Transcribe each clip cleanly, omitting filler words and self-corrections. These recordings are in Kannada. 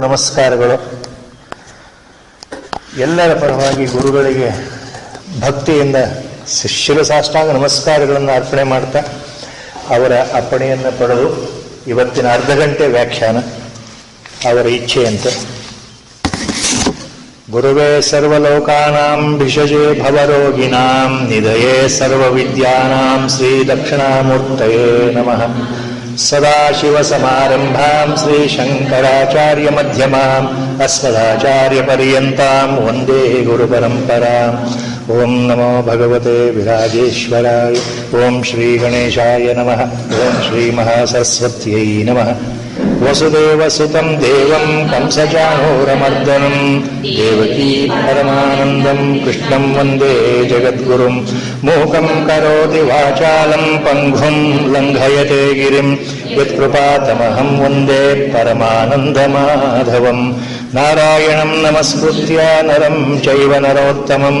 ನಮಸ್ಕಾರಗಳು. ಎಲ್ಲರ ಪರವಾಗಿ ಗುರುಗಳಿಗೆ ಭಕ್ತಿಯಿಂದ ಶಿರಸಾಷ್ಟಾಂಗ ನಮಸ್ಕಾರಗಳನ್ನು ಅರ್ಪಣೆ ಮಾಡ್ತಾ ಅವರ ಅಪ್ಪಣೆಯನ್ನು ಪಡೆದು ಇವತ್ತಿನ ಅರ್ಧ ಗಂಟೆ ವ್ಯಾಖ್ಯಾನ ಅವರ ಇಚ್ಛೆಯಂತೆ. ಗುರುವೇ ಸರ್ವಲೋಕಾನಾಂ ಭಿಷಜೇ ಭವರೋಗಿಣಾಂ ನಿಧಯೇ ಸರ್ವವಿದ್ಯಾನಾಂ ಶ್ರೀ ದಕ್ಷಿಣಾಮೂರ್ತಯೇ ನಮಃ. ಸದಾಶಿವಸಮಾರಂಭಾಂ ಶ್ರೀಶಂಕರಾಚಾರ್ಯ ಮಧ್ಯಮಾಂ ಅಸ್ಮದಾಚಾರ್ಯ ಪರ್ಯಂತಾಂ ವಂದೇ ಗುರುಪರಂಪರಾಂ. ಓಂ ನಮೋ ಭಗವತೆ ವಿರಾಜೇಶ್ವರಾಯ. ಓಂ ಶ್ರೀ ಗಣೇಶಾಯ ನಮಃ. ಓಂ ಶ್ರೀ ಮಹಾಸರಸ್ವತ್ಯೈ ನಮಃ. ವಸುದೇವಸುತಂ ದೇವಂ ಕಂಸಚಾಣೂರಮರ್ದನಂ ದೇವಕೀ ಪರಮಾನಂದಂ ಕೃಷ್ಣಂ ವಂದೇ ಜಗದ್ಗುರುಂ. ಮೂಕಂ ಕರೋತಿ ವಾಚಾಲಂ ಪಂಗುಂ ಲಂಘಯತೆ ಗಿರಿಂ ಯತ್ಕೃಪಾತಮಹಂ ವಂದೇ ಪರಮಾನಂದಮಾಧವಂ. ನಾರಾಯಣಂ ನಮಸ್ಕೃತ್ಯ ನರಂ ಚೈವ ನರೋತ್ತಮಂ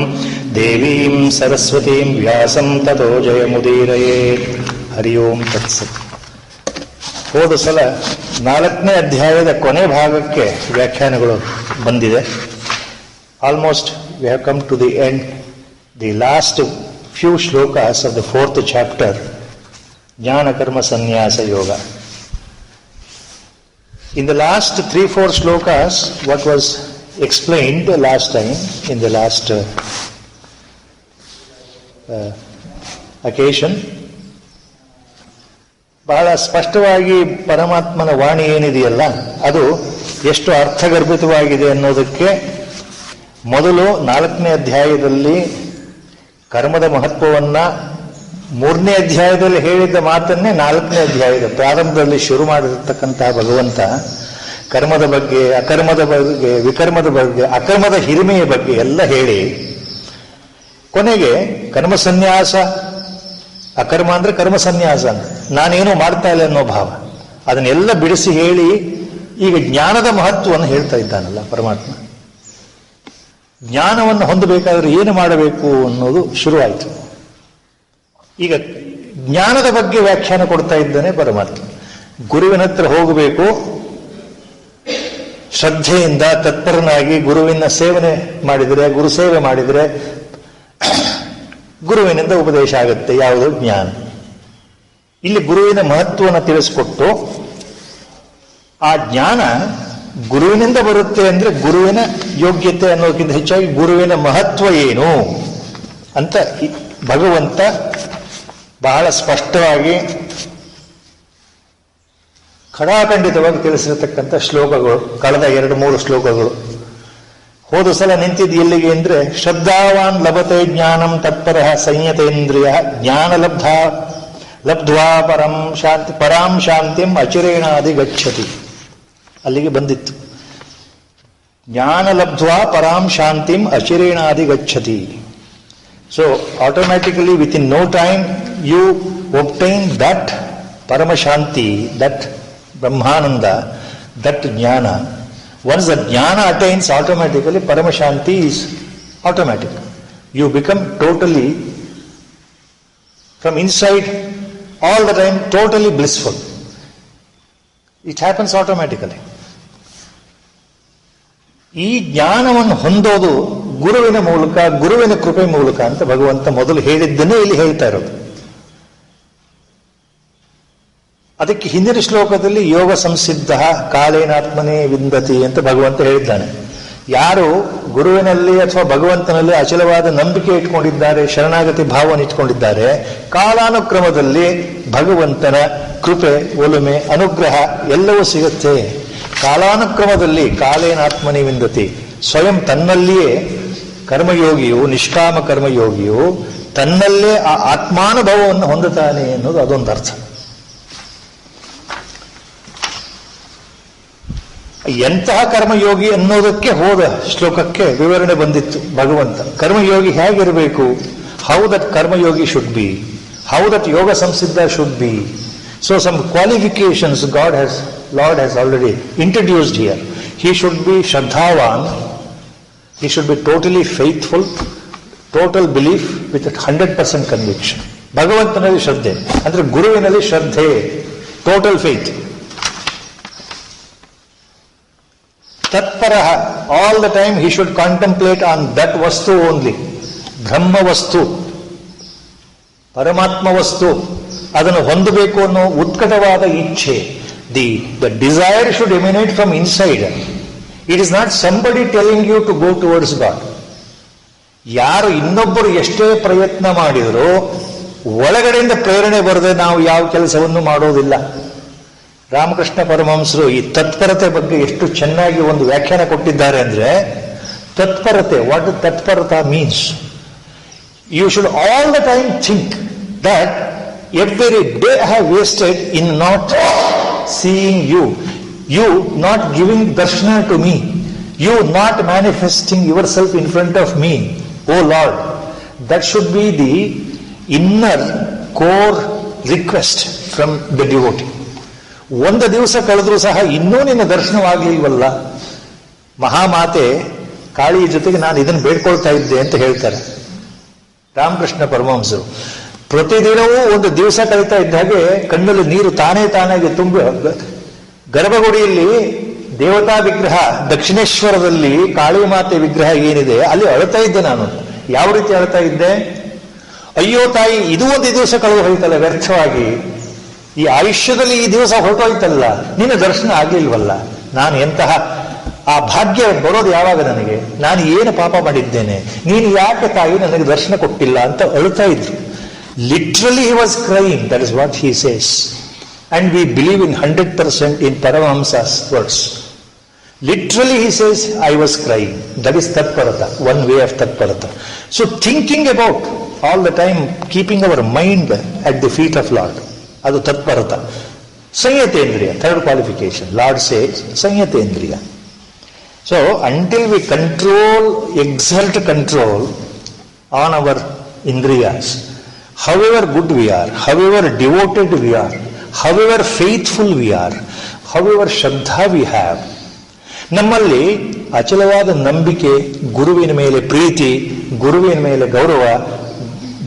ದೇವೀಂ ಸರಸ್ವತೀಂ ವ್ಯಾಸಂ ತತೋ ಜಯಮುದೀರಯೇತ್. ಹರಿ ಓಂ ತತ್ಸತ್. ಹೋದ ಸಲ 4ನೇ ಅಧ್ಯಾಯದ ಕೊನೆ ಭಾಗಕ್ಕೆ ವ್ಯಾಖ್ಯಾನಗಳು ಬಂದಿದೆ. Almost we have come to the end, the last few ಶ್ಲೋಕಾಸ್ ಆಫ್ ದ 4th ಚಾಪ್ಟರ್, ಜ್ಞಾನ ಕರ್ಮ ಸನ್ಯಾಸ ಯೋಗ. In the last 3-4 shlokas, what was explained last time, in the last occasion, ಬಹಳ ಸ್ಪಷ್ಟವಾಗಿ ಪರಮಾತ್ಮನ ವಾಣಿ ಏನಿದೆಯಲ್ಲ ಅದು ಎಷ್ಟು ಅರ್ಥಗರ್ಭಿತವಾಗಿದೆ ಅನ್ನೋದಕ್ಕೆ ಮೊದಲು 4ನೇ ಅಧ್ಯಾಯದಲ್ಲಿ ಕರ್ಮದ ಮಹತ್ವವನ್ನ 3ನೇ ಅಧ್ಯಾಯದಲ್ಲಿ ಹೇಳಿದ್ದ ಮಾತನ್ನೇ 4ನೇ ಅಧ್ಯಾಯದ ಪ್ರಾರಂಭದಲ್ಲಿ ಶುರು ಮಾಡಿರತಕ್ಕಂತಹ ಭಗವಂತ ಕರ್ಮದ ಬಗ್ಗೆ, ಅಕರ್ಮದ ಬಗ್ಗೆ, ವಿಕರ್ಮದ ಬಗ್ಗೆ, ಅಕರ್ಮದ ಹಿರಿಮೆಯ ಬಗ್ಗೆ ಎಲ್ಲ ಹೇಳಿ ಕೊನೆಗೆ ಕರ್ಮ ಸನ್ಯಾಸ, ಅಕರ್ಮ ಅಂದ್ರೆ ಕರ್ಮ ಸನ್ಯಾಸ ಅಂತ, ನಾನೇನು ಮಾಡ್ತಾ ಇಲ್ಲ ಅನ್ನೋ ಭಾವ, ಅದನ್ನೆಲ್ಲ ಬಿಡಿಸಿ ಹೇಳಿ ಈಗ ಜ್ಞಾನದ ಮಹತ್ವವನ್ನು ಹೇಳ್ತಾ ಇದ್ದಾನಲ್ಲ ಪರಮಾತ್ಮ. ಜ್ಞಾನವನ್ನು ಹೊಂದಬೇಕಾದ್ರೆ ಏನು ಮಾಡಬೇಕು ಅನ್ನೋದು ಶುರುವಾಯಿತು. ಈಗ ಜ್ಞಾನದ ಬಗ್ಗೆ ವ್ಯಾಖ್ಯಾನ ಕೊಡ್ತಾ ಇದ್ದಾನೆ ಪರಮಾತ್ಮ. ಗುರುವಿನ ಹತ್ರ ಹೋಗಬೇಕು, ಶ್ರದ್ಧೆಯಿಂದ ತತ್ಪರನಾಗಿ ಗುರುವಿನ ಸೇವನೆ ಮಾಡಿದರೆ, ಗುರು ಸೇವೆ ಮಾಡಿದರೆ ಗುರುವಿನಿಂದ ಉಪದೇಶ ಆಗುತ್ತೆ. ಯಾವುದು? ಜ್ಞಾನ. ಇಲ್ಲಿ ಗುರುವಿನ ಮಹತ್ವವನ್ನು ತಿಳಿಸಿಕೊಟ್ಟು ಆ ಜ್ಞಾನ ಗುರುವಿನಿಂದ ಬರುತ್ತೆ ಅಂದ್ರೆ ಗುರುವಿನ ಯೋಗ್ಯತೆ ಅನ್ನೋದಕ್ಕಿಂತ ಹೆಚ್ಚಾಗಿ ಗುರುವಿನ ಮಹತ್ವ ಏನು ಅಂತ ಭಗವಂತ ಬಹಳ ಸ್ಪಷ್ಟವಾಗಿ ಖಡಾಖಂಡಿತವಾಗಿ ತಿಳಿಸಿರತಕ್ಕಂಥ ಶ್ಲೋಕಗಳು, ಕಳೆದ 2-3 ಶ್ಲೋಕಗಳು. ಹೋದ ಸಲ ನಿಂತಿದ್ದು ಎಲ್ಲಿಗೆ ಅಂದ್ರೆ, ಶ್ರದ್ಧಾವಾನ್ ಲಭತೆ ಜ್ಞಾನಂ ತತ್ಪರ ಸಂಯತೇಂದ್ರಿಯ ಜ್ಞಾನ ಲಬ್ಧ್ವಾ ಪರಾಂ ಶಾಂತಿಂ ಅಚಿರೇಣಾದಿ ಗಚ್ಚತಿ. ಅಲ್ಲಿಗೆ ಬಂದಿತ್ತು. ಜ್ಞಾನ ಲಬ್ಧ್ವಾ ಪರಾಂ ಶಾಂತಿಂ ಅಚಿರೇಣಾದಿ ಗಚ್ಚತಿ. So automatically with in no time you obtain that ಪರಮಶಾಂತಿ, ದಟ್ ಬ್ರಹ್ಮಾನಂದ, ದಟ್ ಜ್ಞಾನ. Once the jnana attains, automatically paramashanti is automatic. You become totally, from inside, all the time, totally blissful. It happens automatically. ಈ ಜ್ಞಾನವನ್ನು ಹೊಂದೋದು ಗುರುವಿನ ಮೂಲಕ, ಗುರುವಿನ ಕೃಪೆ ಮೂಲಕ ಅಂತ ಭಗವಂತ ಮೊದಲು ಹೇಳಿದ್ದನ್ನೇ ಇಲ್ಲಿ ಹೇಳ್ತಾ ಇರೋದು. ಅದಕ್ಕೆ ಹಿಂದಿನ ಶ್ಲೋಕದಲ್ಲಿ ಯೋಗ ಸಂಸಿದ್ಧ ಕಾಲೇನಾತ್ಮನೇ ವಿಂದತಿ ಅಂತ ಭಗವಂತ ಹೇಳಿದ್ದಾನೆ. ಯಾರು ಗುರುವಿನಲ್ಲಿ ಅಥವಾ ಭಗವಂತನಲ್ಲಿ ಅಚಲವಾದ ನಂಬಿಕೆ ಇಟ್ಕೊಂಡಿದ್ದಾರೆ, ಶರಣಾಗತಿ ಭಾವವನ್ನು ಇಟ್ಕೊಂಡಿದ್ದಾರೆ, ಕಾಲಾನುಕ್ರಮದಲ್ಲಿ ಭಗವಂತನ ಕೃಪೆ, ಒಲುಮೆ, ಅನುಗ್ರಹ ಎಲ್ಲವೂ ಸಿಗುತ್ತೆ. ಕಾಲಾನುಕ್ರಮದಲ್ಲಿ ಕಾಲೇನಾತ್ಮನೇ ವಿಂದತಿ, ಸ್ವಯಂ ತನ್ನಲ್ಲಿಯೇ ಕರ್ಮಯೋಗಿಯು, ನಿಷ್ಕಾಮ ಕರ್ಮಯೋಗಿಯು ತನ್ನಲ್ಲೇ ಆ ಆತ್ಮಾನುಭವವನ್ನು ಹೊಂದುತ್ತಾನೆ ಅನ್ನೋದು ಅದೊಂದು ಅರ್ಥ. ಎಂತಹ ಕರ್ಮಯೋಗಿ ಅನ್ನೋದಕ್ಕೆ ಹೋದ ಶ್ಲೋಕಕ್ಕೆ ವಿವರಣೆ ಬಂದಿತ್ತು. ಭಗವಂತ ಕರ್ಮಯೋಗಿ ಹೇಗಿರಬೇಕು, ಹೌ ದಟ್ ಕರ್ಮಯೋಗಿ ಶುಡ್ ಬಿ, ಹೌ ದಟ್ ಯೋಗ ಸಂಸಿದ್ಧ should be. So some qualifications Lord has already introduced here. He should be Shraddhavan, he should be totally faithful, total belief with 100% conviction. ಭಗವಂತನಲ್ಲಿ ಶ್ರದ್ಧೆ ಅಂದ್ರೆ ಗುರುವಿನಲ್ಲಿ ಶ್ರದ್ಧೆ, total faith. Tatpara, all the time he should contemplate on that vastu only. Brahma vastu, Paramatma vastu, ಅದನ್ನು ಹೊಂದಬೇಕು ಅನ್ನೋ ಉತ್ಕಟವಾದ ಇಚ್ಛೆ. The desire should emanate from inside. It is not somebody telling you to go towards God. ಯಾರು ಇನ್ನೊಬ್ಬರು ಎಷ್ಟೇ ಪ್ರಯತ್ನ ಮಾಡಿದರೂ ಒಳಗಡೆಯಿಂದ ಪ್ರೇರಣೆ ಬರದೆ ನಾವು ಯಾವ ಕೆಲಸವನ್ನು ಮಾಡೋದಿಲ್ಲ. ರಾಮಕೃಷ್ಣ ಪರಮಹಂಸರು ಈ ತತ್ಪರತೆ ಬಗ್ಗೆ ಎಷ್ಟು ಚೆನ್ನಾಗಿ ಒಂದು ವ್ಯಾಖ್ಯಾನ ಕೊಟ್ಟಿದ್ದಾರೆ ಅಂದ್ರೆ, ತತ್ಪರತೆ, ವಾಟ್ ತತ್ಪರತಾ means, you should all the time think that every day I have wasted in not seeing you, you not giving darshana to me, you not manifesting yourself in front of me, oh Lord. That should be the inner core request from the devotee. ಒಂದು ದಿವಸ ಕಳೆದ್ರೂ ಸಹ ಇನ್ನೂ ನಿನ್ನ ದರ್ಶನವಾಗಲಿಲ್ವಲ್ಲ. ಮಹಾಮಾತೆ ಕಾಳಿಯ ಜೊತೆಗೆ ನಾನು ಇದನ್ನು ಬೇಡ್ಕೊಳ್ತಾ ಇದ್ದೆ ಅಂತ ಹೇಳ್ತಾರೆ ರಾಮಕೃಷ್ಣ ಪರಮಹಂಸರು. ಪ್ರತಿದಿನವೂ ಒಂದು ದಿವಸ ಕಳೀತಾ ಇದ್ದ ಹಾಗೆ ಕಣ್ಣಲ್ಲಿ ನೀರು ತಾನಾಗಿ ತುಂಬಿ, ಗರ್ಭಗುಡಿಯಲ್ಲಿ ದೇವತಾ ವಿಗ್ರಹ, ದಕ್ಷಿಣೇಶ್ವರದಲ್ಲಿ ಕಾಳಿ ಮಾತೆ ವಿಗ್ರಹ ಏನಿದೆ ಅಲ್ಲಿ ಅಳ್ತಾ ಇದ್ದೆ ನಾನು. ಯಾವ ರೀತಿ ಅಳ್ತಾ ಇದ್ದೆ, ಅಯ್ಯೋ ತಾಯಿ, ಇದು ಒಂದು ದಿವಸ ಕಳೆದು ಹೋಯ್ತಲ್ಲ ವ್ಯರ್ಥವಾಗಿ, ಈ ಆಯುಷ್ಯದಲ್ಲಿ ಈ ದಿವಸ ಹೊರಟೋಯ್ತಲ್ಲ, ನಿನ್ನ ದರ್ಶನ ಆಗ್ಲಿಲ್ವಲ್ಲ, ನಾನು ಎಂತಹ ಆ ಭಾಗ್ಯ ಬರೋದು ಯಾವಾಗ ನನಗೆ, ನಾನು ಏನು ಪಾಪ ಮಾಡಿದ್ದೇನೆ, ನೀನು ಯಾಕೆ ತಾಯಿ ನನಗೆ ದರ್ಶನ ಕೊಟ್ಟಿಲ್ಲ ಅಂತ ಅಳ್ತಾ ಇದ್ರು. Literally he was crying, that is what he says. And we believe in 100% in Paramahamsa's words. Literally he says, I was crying. That is Tatparata, one way of Tatparata. So thinking about all the time, keeping our mind at the feet of Lord, adu Tatparata. Sanyatendriya, third qualification. Lord says, Sanyatendriya. So until we exert control on our Indriyas, however good we are, however devoted we are, however faithful we are, however Shraddha we have, ನಮ್ಮಲ್ಲಿ ಅಚಲವಾದ ನಂಬಿಕೆ, ಗುರುವಿನ ಮೇಲೆ ಪ್ರೀತಿ, ಗುರುವಿನ ಮೇಲೆ ಗೌರವ,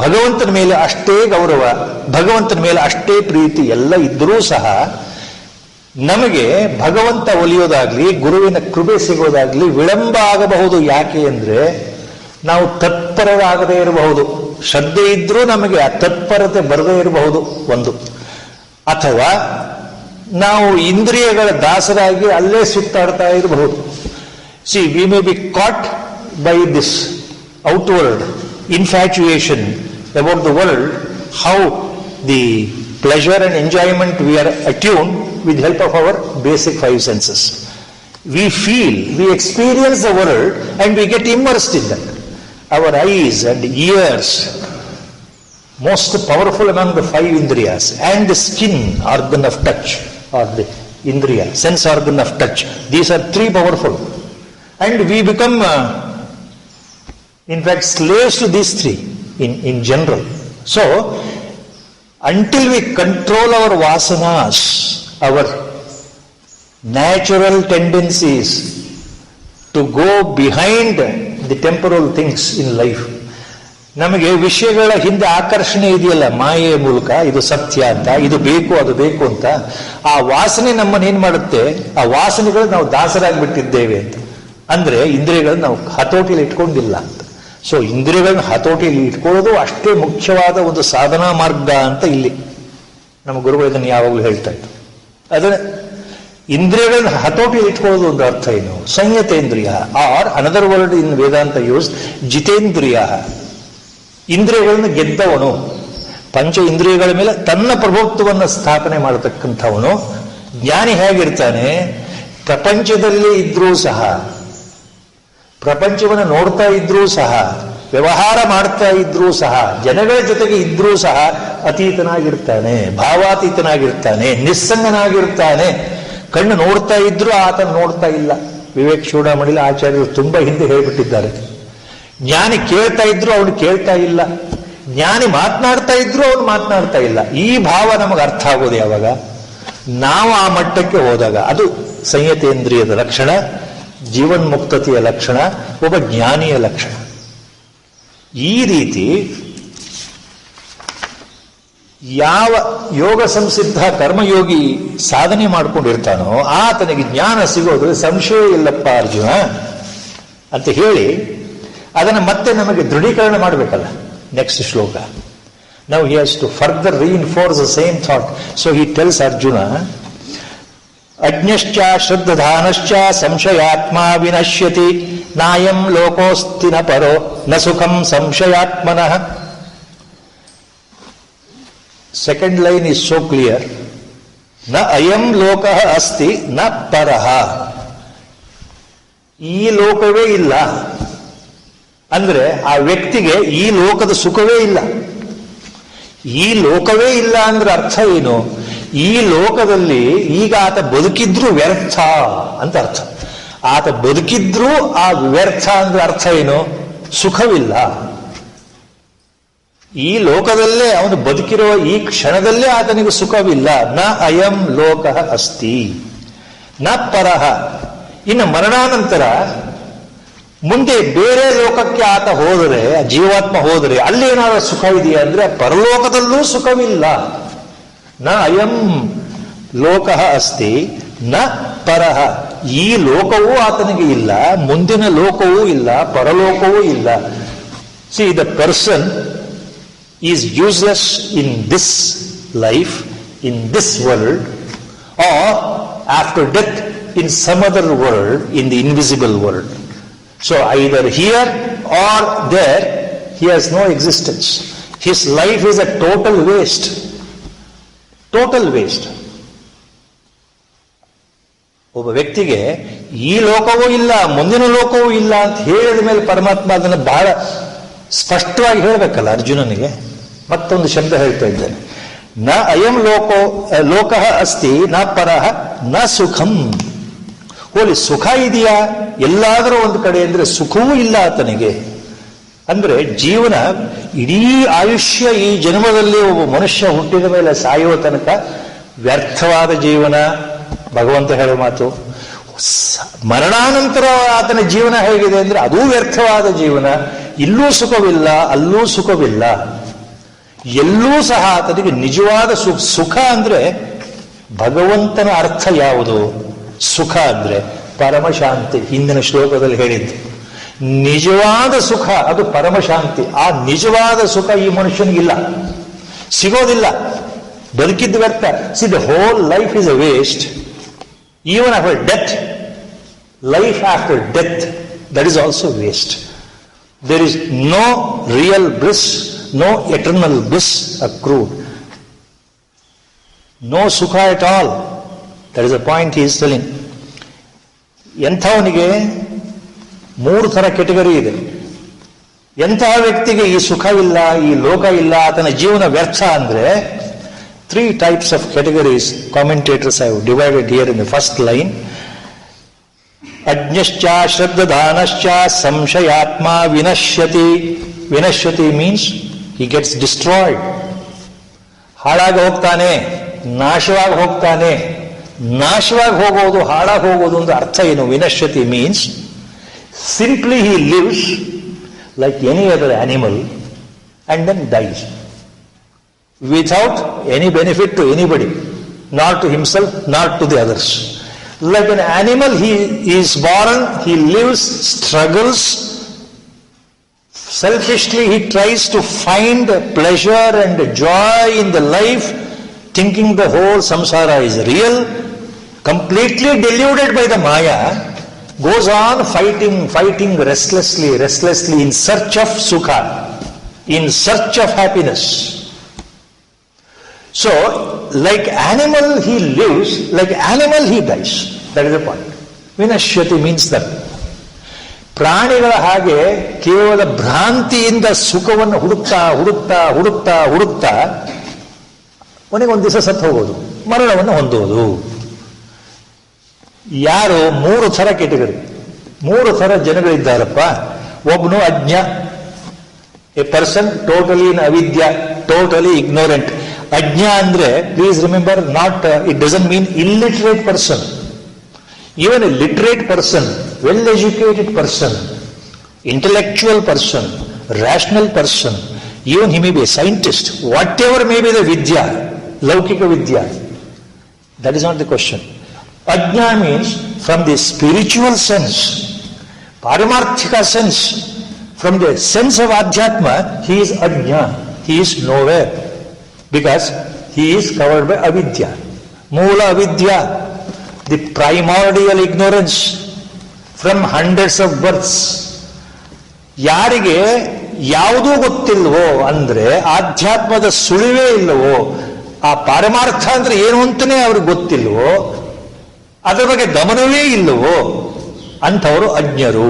ಭಗವಂತನ ಮೇಲೆ ಅಷ್ಟೇ ಗೌರವ, ಭಗವಂತನ ಮೇಲೆ ಅಷ್ಟೇ ಪ್ರೀತಿ ಎಲ್ಲ ಇದ್ದರೂ ಸಹ ನಮಗೆ ಭಗವಂತ ಒಲಿಯೋದಾಗ್ಲಿ, ಗುರುವಿನ ಕೃಪೆ ಸಿಗೋದಾಗ್ಲಿ ವಿಳಂಬ ಆಗಬಹುದು. ಯಾಕೆ ಅಂದ್ರೆ ನಾವು ತತ್ಪರರಾಗದೇ ಇರಬಹುದು. ಶ್ರದ್ಧೆ ಇದ್ರೂ ನಮಗೆ ಆ ತತ್ಪರತೆ ಬರದೇ ಇರಬಹುದು ಒಂದು, ಅಥವಾ ನಾವು ಇಂದ್ರಿಯಗಳ ದಾಸರಾಗಿ ಅಲ್ಲೇ ಸುತ್ತಾಡ್ತಾ ಇರಬಹುದು. See, we may be caught by this outward infatuation about the world, how the pleasure and enjoyment we are attune with help of our basic 5 senses. We feel, we experience the world and we get immersed in that. Our eyes and ears, most powerful among the 5 indriyas, and the skin, organ of touch, or the indriya, sense organ of touch. These are 3 powerful. And we become, in fact, slaves to these 3 in general. So, until we control our vasanas, our natural tendencies to go behind the temporal things in life, ನಮಗೆ ವಿಷಯಗಳ ಹಿಂದೆ ಆಕರ್ಷಣೆ ಇದೆಯಲ್ಲ ಮಾಯೆಯ ಮೂಲಕ, ಇದು ಸತ್ಯ ಅಂತ, ಇದು ಬೇಕು ಅದು ಬೇಕು ಅಂತ, ಆ ವಾಸನೆ ನಮ್ಮನ್ನೇನ್ ಮಾಡುತ್ತೆ, ಆ ವಾಸನೆಗಳು ನಾವು ದಾಸರಾಗ್ಬಿಟ್ಟಿದ್ದೇವೆ ಅಂತ. ಅಂದ್ರೆ ಇಂದ್ರಿಯಗಳನ್ನ ನಾವು ಹತೋಟಿಯಲ್ಲಿ ಇಟ್ಕೊಂಡಿಲ್ಲ ಅಂತ. ಸೊ ಇಂದ್ರಿಯಗಳನ್ನ ಹತೋಟಿಯಲ್ಲಿ ಇಟ್ಕೊಳ್ಳೋದು ಅಷ್ಟೇ ಮುಖ್ಯವಾದ ಒಂದು ಸಾಧನಾ ಮಾರ್ಗ ಅಂತ ಇಲ್ಲಿ ನಮ್ಮ ಗುರುಗಳು ಇದನ್ನು ಯಾವಾಗಲೂ ಹೇಳ್ತಾ ಇದ್ರು. ಅದನ್ನ ಇಂದ್ರಿಯಗಳನ್ನ ಹತೋಟಿಯಲ್ಲಿ ಇಟ್ಕೊಳ್ಳೋದು ಒಂದು ಅರ್ಥ ಏನು, ಸಂಯತೇಂದ್ರಿಯ, or another word in Vedanta use ಜಿತೇಂದ್ರಿಯ. ಇಂದ್ರಿಯಗಳನ್ನು ಗೆದ್ದವನು, ಪಂಚ ಇಂದ್ರಿಯಗಳ ಮೇಲೆ ತನ್ನ ಪ್ರಭುತ್ವವನ್ನು ಸ್ಥಾಪನೆ ಮಾಡತಕ್ಕಂಥವನು. ಜ್ಞಾನಿ ಹೇಗಿರ್ತಾನೆ, ಪ್ರಪಂಚದಲ್ಲಿ ಇದ್ರೂ ಸಹ, ಪ್ರಪಂಚವನ್ನು ನೋಡ್ತಾ ಇದ್ರೂ ಸಹ, ವ್ಯವಹಾರ ಮಾಡ್ತಾ ಇದ್ರೂ ಸಹ, ಜನಗಳ ಜೊತೆಗೆ ಇದ್ರೂ ಸಹ ಅತೀತನಾಗಿರ್ತಾನೆ, ಭಾವಾತೀತನಾಗಿರ್ತಾನೆ, ನಿಸ್ಸಂಗನಾಗಿರ್ತಾನೆ. ಕಣ್ಣು ನೋಡ್ತಾ ಇದ್ರೂ ಆತನ ನೋಡ್ತಾ ಇಲ್ಲ. ವಿವೇಕ್ ಚೂಡಾಮಣಿಲ ಆಚಾರ್ಯರು ತುಂಬಾ ಹಿಂದೆ ಹೇಳ್ಬಿಟ್ಟಿದ್ದಾರೆ. ಜ್ಞಾನಿ ಕೇಳ್ತಾ ಇದ್ರು ಅವನು ಕೇಳ್ತಾ ಇಲ್ಲ, ಜ್ಞಾನಿ ಮಾತನಾಡ್ತಾ ಇದ್ರು ಅವನು ಮಾತನಾಡ್ತಾ ಇಲ್ಲ. ಈ ಭಾವ ನಮಗೆ ಅರ್ಥ ಆಗೋದು ಯಾವಾಗ, ನಾವು ಆ ಮಟ್ಟಕ್ಕೆ ಹೋದಾಗ. ಅದು ಸಂಯತೇಂದ್ರಿಯದ ಲಕ್ಷಣ, ಜೀವನ್ಮುಕ್ತತೆಯ ಲಕ್ಷಣ, ಒಬ್ಬ ಜ್ಞಾನಿಯ ಲಕ್ಷಣ. ಈ ರೀತಿ ಯಾವ ಯೋಗ ಸಂಸಿದ್ಧ ಕರ್ಮಯೋಗಿ ಸಾಧನೆ ಮಾಡ್ಕೊಂಡಿರ್ತಾನೋ ಆತನಿಗೆ ಜ್ಞಾನ ಸಿಗೋದು ಸಂಶಯ ಇಲ್ಲಪ್ಪ ಅರ್ಜುನ ಅಂತ ಹೇಳಿ ಅದನ್ನು ಮತ್ತೆ ನಮಗೆ ದೃಢೀಕರಣ ಮಾಡಬೇಕಲ್ಲ. ನೆಕ್ಸ್ಟ್ ಶ್ಲೋಕ. Now he has to further reinforce the same thought. So he tells Arjuna, ಅಜ್ಞಶ್ಚ ಶ್ರದ್ಧಾನಶ್ಚ ಸಂಶಯಾತ್ಮ ವಿನಶ್ಯತಿ ನಾಯಂ ಲೋಕೋಸ್ತಿ ನ ಪರೋ ನ ಸುಖಂ ಸಂಶಯಾತ್ಮನಃ. Second line is so clear. ನ ಅಯಂ ಲೋಕಃ ಅಸ್ತಿ ನ ಪರಃ. ಈ ಲೋಕವೇ ಇಲ್ಲ ಅಂದ್ರೆ ಆ ವ್ಯಕ್ತಿಗೆ ಈ ಲೋಕದ ಸುಖವೇ ಇಲ್ಲ. ಈ ಲೋಕವೇ ಇಲ್ಲ ಅಂದ್ರೆ ಅರ್ಥ ಏನು? ಈ ಲೋಕದಲ್ಲಿ ಈಗ ಆತ ಬದುಕಿದ್ರೂ ವ್ಯರ್ಥ ಅಂತ ಅರ್ಥ. ಆತ ಬದುಕಿದ್ರೂ ಆ ವ್ಯರ್ಥ ಅಂದ್ರೆ ಅರ್ಥ ಏನು? ಸುಖವಿಲ್ಲ. ಈ ಲೋಕದಲ್ಲೇ ಅವನು ಬದುಕಿರುವ ಈ ಕ್ಷಣದಲ್ಲೇ ಆತನಿಗೆ ಸುಖವಿಲ್ಲ. ನ ಅಯಂ ಲೋಕಃ ಅಸ್ತಿ ನ ಪರಃ. ಇನ್ನು ಮರಣಾನಂತರ ಮುಂದೆ ಬೇರೆ ಲೋಕಕ್ಕೆ ಆತ ಹೋದರೆ, ಜೀವಾತ್ಮ ಹೋದರೆ ಅಲ್ಲೇನಾದ್ರೂ ಸುಖ ಇದೆಯಾ ಅಂದ್ರೆ ಪರಲೋಕದಲ್ಲೂ ಸುಖವಿಲ್ಲ. ನ ಅಯಂ ಲೋಕಃ ಅಸ್ತಿ ನ ಪರಃ. ಈ ಲೋಕವೂ ಆತನಿಗೆ ಇಲ್ಲ, ಮುಂದಿನ ಲೋಕವೂ ಇಲ್ಲ, ಪರಲೋಕವೂ ಇಲ್ಲ. See, the person is useless in this life, in this world, or after death in some other world, in the invisible world. So either here or there, he has no existence. His life is a total waste. Total waste. ಒಬ್ಬ ವ್ಯಕ್ತಿಗೆ ಈ ಲೋಕವೂ ಇಲ್ಲ, ಮುಂದಿನ ಲೋಕವೂ ಇಲ್ಲ ಅಂತ ಹೇಳಿದ ಮೇಲೆ ಪರಮಾತ್ಮ ಅದನ್ನು ಬಹಳ ಸ್ಪಷ್ಟವಾಗಿ ಹೇಳಬೇಕಲ್ಲ ಅರ್ಜುನನಿಗೆ. ಮತ್ತೊಂದು ಶಬ್ದ ಹೇಳ್ತಾ ಇದ್ದಾನೆ, ನ ಅಯಂ ಲೋಕಃ ಅಸ್ತಿ ನ ಪರಃ ನ ಸುಖಂ. ಹೋಲಿ ಸುಖ ಇದೆಯಾ ಎಲ್ಲಾದರೂ ಒಂದು ಕಡೆ ಅಂದ್ರೆ ಸುಖವೂ ಇಲ್ಲ ಆತನಿಗೆ. ಅಂದ್ರೆ ಜೀವನ ಇಡೀ ಆಯುಷ್ಯ ಈ ಜನ್ಮದಲ್ಲಿ ಒಬ್ಬ ಮನುಷ್ಯ ಹುಟ್ಟಿದ ಮೇಲೆ ಸಾಯುವ ತನಕ ವ್ಯರ್ಥವಾದ ಜೀವನ. ಭಗವಂತ ಹೇಳೋ ಮಾತು. ಮರಣಾನಂತರ ಆತನ ಜೀವನ ಹೇಗಿದೆ ಅಂದ್ರೆ ಅದೂ ವ್ಯರ್ಥವಾದ ಜೀವನ. ಇಲ್ಲೂ ಸುಖವಿಲ್ಲ, ಅಲ್ಲೂ ಸುಖವಿಲ್ಲ, ಎಲ್ಲೂ ಸಹ ಆತನಿಗೆ ನಿಜವಾದ ಸುಖ ಅಂದ್ರೆ ಭಗವಂತನ ಅರ್ಥ ಯಾವುದು? ಸುಖ ಅಂದ್ರೆ ಪರಮಶಾಂತಿ. ಹಿಂದಿನ ಶ್ಲೋಕದಲ್ಲಿ ಹೇಳಿದ್ದು ನಿಜವಾದ ಸುಖ ಅದು ಪರಮಶಾಂತಿ. ಆ ನಿಜವಾದ ಸುಖ ಈ ಮನುಷ್ಯನಿಗಿಲ್ಲ, ಸಿಗೋದಿಲ್ಲ, ಬದುಕಿದ್ದು ವ್ಯರ್ಥ. See, the whole life is a waste. Even after death, life after death, that is also waste. There is no real bliss, no eternal bliss accrued, no sukha at all. That is a point he is telling. ಎಂಥವನಿಗೆ ಮೂರು ಥರ ಕೆಟಗರಿ ಇದೆ. ಎಂತಹ ವ್ಯಕ್ತಿಗೆ ಈ ಸುಖ ಇಲ್ಲ, ಈ ಲೋಕ ಇಲ್ಲ, ಆತನ ಜೀವನ ವ್ಯರ್ಥ ಅಂದ್ರೆ 3 types of categories commentators have divided here in the first line. ಅಜ್ಞಶ್ಚ ಶ್ರದ್ಧಾನಶ್ಚ ಸಂಶಯಾತ್ಮ ವಿನಶ್ಯತಿ. ವಿನಶ್ಯತಿ means he gets destroyed. ಹಾಳಾಗಿ ಹೋಗ್ತಾನೆ, ನಾಶವಾಗಿ ಹೋಗ್ತಾನೆ. ನಾಶವಾಗಿ ಹೋಗೋದು, ಹಾಳಾಗಿ ಹೋಗೋದು ಅಂದ್ರೆ ಅರ್ಥ ಏನು? ವಿನಶ್ಯತಿ means simply he lives like any other animal and then dies without any benefit to anybody, not to himself, not to the others. Like an animal, he is born, he lives, struggles, selfishly he tries to find pleasure and joy in the life, thinking the whole samsara is real, completely deluded by the Maya, goes on fighting restlessly in search of sukha, in search of happiness. So, like animal he lives, like animal he dies. That is the point. Vinashyati means that. ಪ್ರಾಣಿಗಳ ಹಾಗೆ ಕೇವಲ ಭ್ರಾಂತಿಯಿಂದ ಸುಖವನ್ನು ಹುಡುಕ್ತಾ ಕೊನೆಗೊಂದು ದಿವಸ ಸತ್ತು ಹೋಗೋದು, ಮರಣವನ್ನು ಹೊಂದುವುದು. ಯಾರು 3 ಥರ ಕೆಟಗರಿ, 3 ಥರ ಜನಗಳಿದ್ದಾರಪ್ಪ. ಒಬ್ಬನು ಅಜ್ಞ, ಎ ಪರ್ಸನ್ ಟೋಟಲಿ ಇನ್ ಅವಿದ್ಯ, ಟೋಟಲಿ ಇಗ್ನೋರೆಂಟ್. ಅಜ್ಞ ಅಂದ್ರೆ please remember, not it doesn't mean illiterate person. Even a literate person, well educated person, intellectual person, rational person, Even he may be a scientist, whatever may be the vidya, laukika vidya. That is not the question. Ajna means from the spiritual sense, paramarthika sense, from the sense of adhyatma, he is ajna. He is nowhere. Because he is covered by avidya. Moola avidya, the primordial ignorance from hundreds of births. ಯಾರಿಗೆ ಯಾವುದೂ ಗೊತ್ತಿಲ್ವೋ ಅಂದ್ರೆ ಆಧ್ಯಾತ್ಮದ ಸುಳಿವೇ ಇಲ್ಲವೋ, ಆ ಪಾರಮಾರ್ಥ ಅಂದ್ರೆ ಏನು ಅಂತಾನೆ ಅವ್ರಿಗೆ ಗೊತ್ತಿಲ್ವೋ, ಅದರ ಬಗ್ಗೆ ಗಮನವೇ ಇಲ್ಲವೋ ಅಂಥವರು ಅಜ್ಞರು.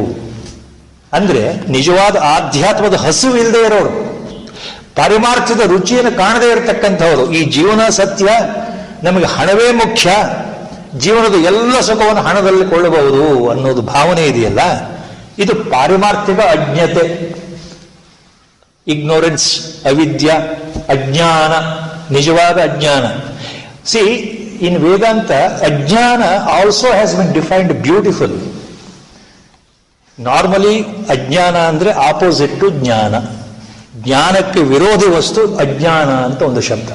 ಅಂದ್ರೆ ನಿಜವಾದ ಆಧ್ಯಾತ್ಮದ ಹಸಿವು ಇಲ್ಲದೆ ಇರೋರು, ಪಾರಮಾರ್ಥದ ರುಚಿಯನ್ನು ಕಾಣದೇ ಇರತಕ್ಕಂಥವರು. ಈ ಜೀವನ ಸತ್ಯ, ನಮಗೆ ಹಣವೇ ಮುಖ್ಯ, ಜೀವನದ ಎಲ್ಲ ಸುಖವನ್ನು ಹಣದಲ್ಲಿ ಕೊಳ್ಳಬಹುದು ಅನ್ನೋದು ಭಾವನೆ ಇದೆಯಲ್ಲ, ಇದು ಪಾರಮಾರ್ಥಿಕ ಅಜ್ಞತೆ, ಇಗ್ನೋರೆನ್ಸ್, ಅವಿದ್ಯ, ಅಜ್ಞಾನ, ನಿಜವಾದ ಅಜ್ಞಾನ. ಸಿ, ಇನ್ ವೇದಾಂತ ಅಜ್ಞಾನ also has been defined beautiful. Normally ಅಜ್ಞಾನ ಅಂದ್ರೆ ಆಪೋಸಿಟ್ ಟು ಜ್ಞಾನ. ಜ್ಞಾನಕ್ಕೆ ವಿರೋಧಿ ವಸ್ತು ಅಜ್ಞಾನ ಅಂತ ಒಂದು ಶಬ್ದ,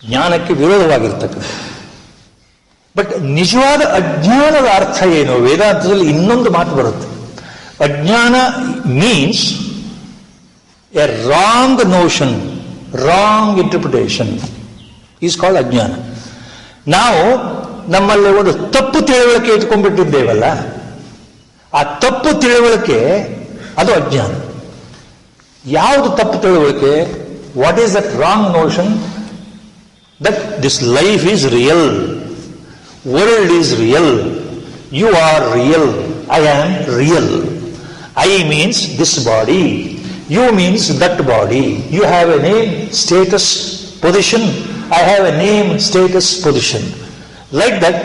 ಜ್ಞಾನಕ್ಕೆ ವಿರೋಧವಾಗಿರ್ತಕ್ಕಂಥ. ಬಟ್ ನಿಜವಾದ ಅಜ್ಞಾನದ ಅರ್ಥ ಏನು? ವೇದಾಂತದಲ್ಲಿ ಇನ್ನೊಂದು ಮಾತು ಬರುತ್ತೆ. ಅಜ್ಞಾನ means A wrong notion, wrong interpretation is called ಅಜ್ಞಾನ. ನಾವು ನಮ್ಮಲ್ಲಿ ಒಂದು ತಪ್ಪು ತಿಳುವಳಿಕೆ ಇಟ್ಕೊಂಡ್ಬಿಟ್ಟಿದ್ದೇವಲ್ಲ, ಆ ತಪ್ಪು ತಿಳುವಳಿಕೆ ಅದು ಅಜ್ಞಾನ. ಯಾವುದು ತಪ್ಪು ತಿಳುವಳಿಕೆ? What is that wrong notion? That this life is real, world is real, you are real, I am real. I means this body, you means that body. You have a name, status, position. I have a name, status, position. Like that,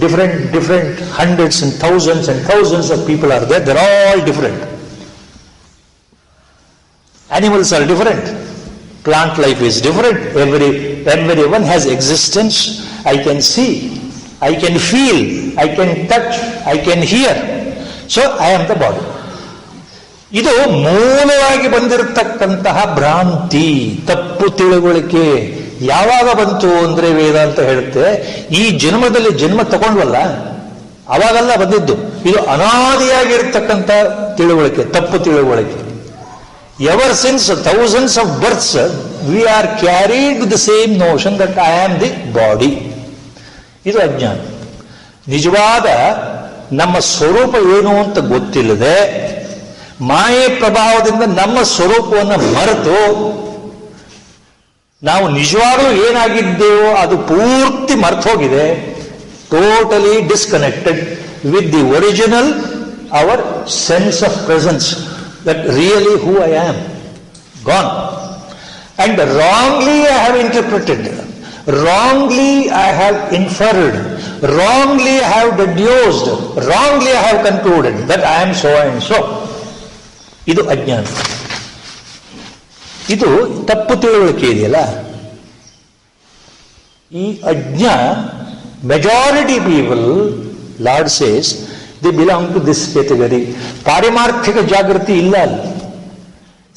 different hundreds and thousands of people are there. They're all different. Animals are different. Plant life is different. Everyone has existence. I can see, I can feel, I can touch, I can hear. So I am the body. ಇದು ಮೂಲವಾಗಿ ಬಂದಿರತಕ್ಕಂತಹ ಭ್ರಾಂತಿ, ತಪ್ಪು ತಿಳುವಳಿಕೆ. ಯಾವಾಗ ಬಂತು ಅಂದ್ರೆ ವೇದಾಂತ ಹೇಳುತ್ತೆ, ಈ ಜನ್ಮದಲ್ಲಿ ಜನ್ಮ ತಗೊಂಡ್ವಲ್ಲ ಅವಾಗೆಲ್ಲ ಬಂದಿದ್ದು. ಇದು ಅನಾದಿಯಾಗಿರ್ತಕ್ಕಂಥ ತಿಳುವಳಿಕೆ, ತಪ್ಪು ತಿಳುವಳಿಕೆ. Ever since thousands of berths we are carried the same notion that I am the body. ಇದು ಅಜ್ಞಾನ. ನಿಜವಾದ ನಮ್ಮ ಸ್ವರೂಪ ಏನು ಅಂತ ಗೊತ್ತಿಲ್ಲದೆ ಮಾಯೆ ಪ್ರಭಾವದಿಂದ ನಮ್ಮ ಸ್ವರೂಪವನ್ನು ಮರೆತು ನಾವು ನಿಜವಾಗ್ಲೂ ಏನಾಗಿದ್ದೇವೋ ಅದು ಪೂರ್ತಿ ಮರೆತೋಗಿದೆ. Totally disconnected with the original our sense of presence, that really who I am, gone. And wrongly I have interpreted, wrongly I have inferred, wrongly I have deduced, wrongly I have concluded that I am so and so. ಇದು ಅಜ್ಞಾನ. ಇದು ತಪ್ಪು ತಿಳುವಳಿಕೆ ಇದೆಯಲ್ಲ, ಈ ಅಜ್ಞಾ majority people, Lord says, they belong to this category. ಪಾರಮಾರ್ಥಿಕ ಜಾಗೃತಿ ಇಲ್ಲ ಅಲ್ಲಿ.